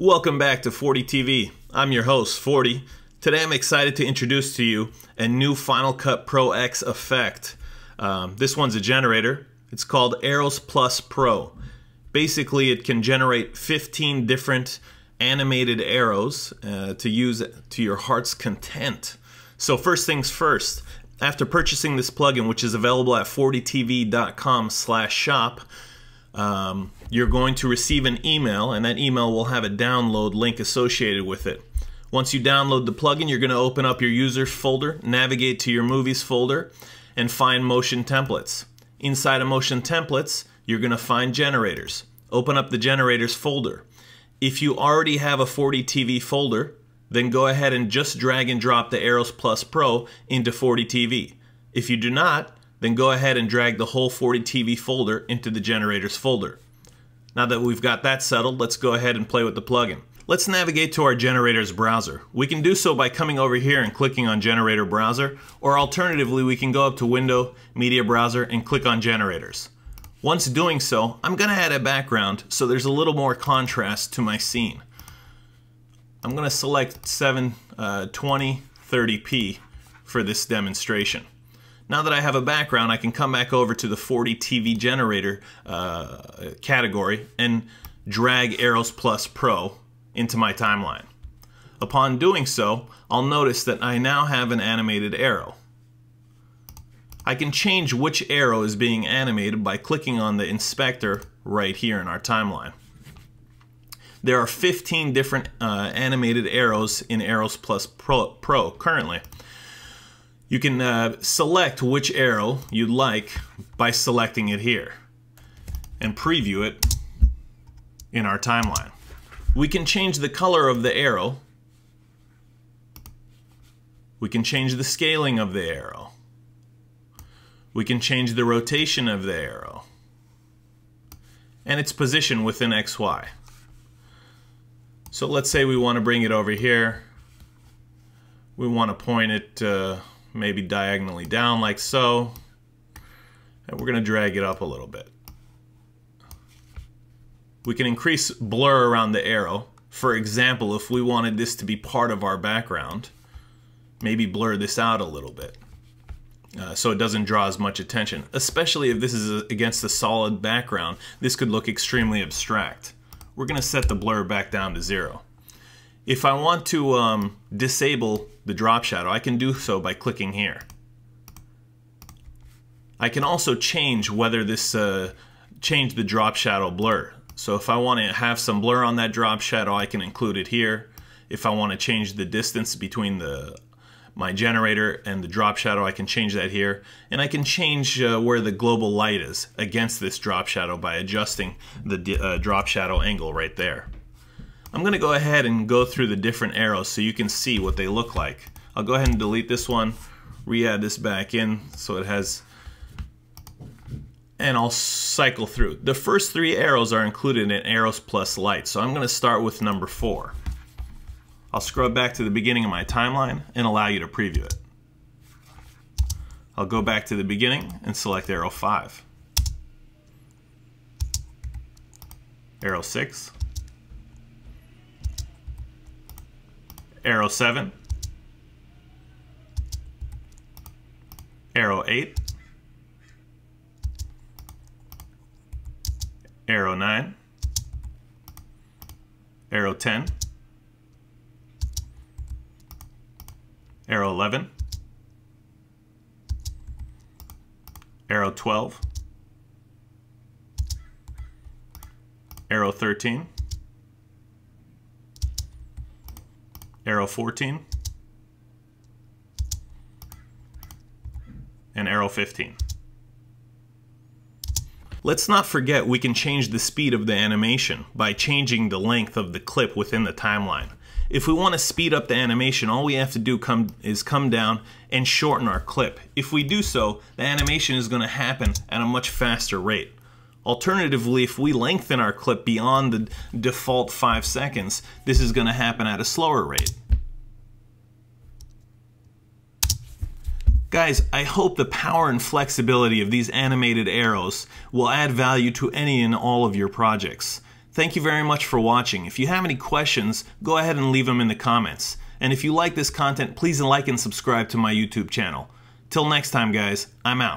Welcome back to FordeeTV. I'm your host, Fordee. Today I'm excited to introduce to you a new Final Cut Pro X effect. This one's a generator. It's called Arrows Plus Pro. Basically, it can generate 15 different animated arrows to use to your heart's content. So first things first, after purchasing this plugin, which is available at FordeeTV.com/shop, you're going to receive an email, and that email will have a download link associated with it. Once you download the plugin, you're going to open up your users folder, navigate to your movies folder, and find motion templates. Inside of motion templates, you're going to find generators. Open up the generators folder. If you already have a FordeeTV folder, then go ahead and just drag and drop the Arrows Plus Pro into FordeeTV. If you do not, then go ahead and drag the whole FordeeTV folder into the generators folder. Now that we've got that settled, let's go ahead and play with the plugin. Let's navigate to our generators browser. We can do so by coming over here and clicking on generator browser, or alternatively we can go up to window, media browser, and click on generators. Once doing so, I'm going to add a background so there's a little more contrast to my scene. I'm going to select 720 30p for this demonstration. Now that I have a background, I can come back over to the FordeeTV generator category and drag Arrows Plus Pro into my timeline. Upon doing so, I'll notice that I now have an animated arrow. I can change which arrow is being animated by clicking on the inspector right here in our timeline. There are 15 different animated arrows in Arrows Plus Pro currently. You can select which arrow you'd like by selecting it here and preview it in our timeline. We can change the color of the arrow. We can change the scaling of the arrow. We can change the rotation of the arrow and its position within XY. So let's say we want to bring it over here. We want to point it maybe diagonally down like so, and we're going to drag it up a little bit. We can increase blur around the arrow. For example, if we wanted this to be part of our background, maybe blur this out a little bit so it doesn't draw as much attention. Especially if this is against a solid background, this could look extremely abstract. We're going to set the blur back down to 0. If I want to disable the drop shadow, I can do so by clicking here. I can also change whether this change the drop shadow blur. So if I want to have some blur on that drop shadow, I can include it here. If I want to change the distance between my generator and the drop shadow, I can change that here. And I can change where the global light is against this drop shadow by adjusting the drop shadow angle right there. I'm going to go ahead and go through the different arrows so you can see what they look like. I'll go ahead and delete this one, re-add this back in so it has, and I'll cycle through. The first 3 arrows are included in Arrows Plus Light, so I'm going to start with number 4. I'll scrub back to the beginning of my timeline and allow you to preview it. I'll go back to the beginning and select arrow 5. Arrow 6. Arrow 7. Arrow 8. Arrow 9. Arrow 10. Arrow 11. Arrow 12. Arrow 13. Arrow 14. And arrow 15. Let's not forget we can change the speed of the animation by changing the length of the clip within the timeline. If we want to speed up the animation, all we have to do is come down and shorten our clip. If we do so, the animation is going to happen at a much faster rate. Alternatively, if we lengthen our clip beyond the default 5 seconds, this is going to happen at a slower rate. Guys, I hope the power and flexibility of these animated arrows will add value to any and all of your projects. Thank you very much for watching. If you have any questions, go ahead and leave them in the comments. And if you like this content, please like and subscribe to my YouTube channel. Till next time, guys, I'm out.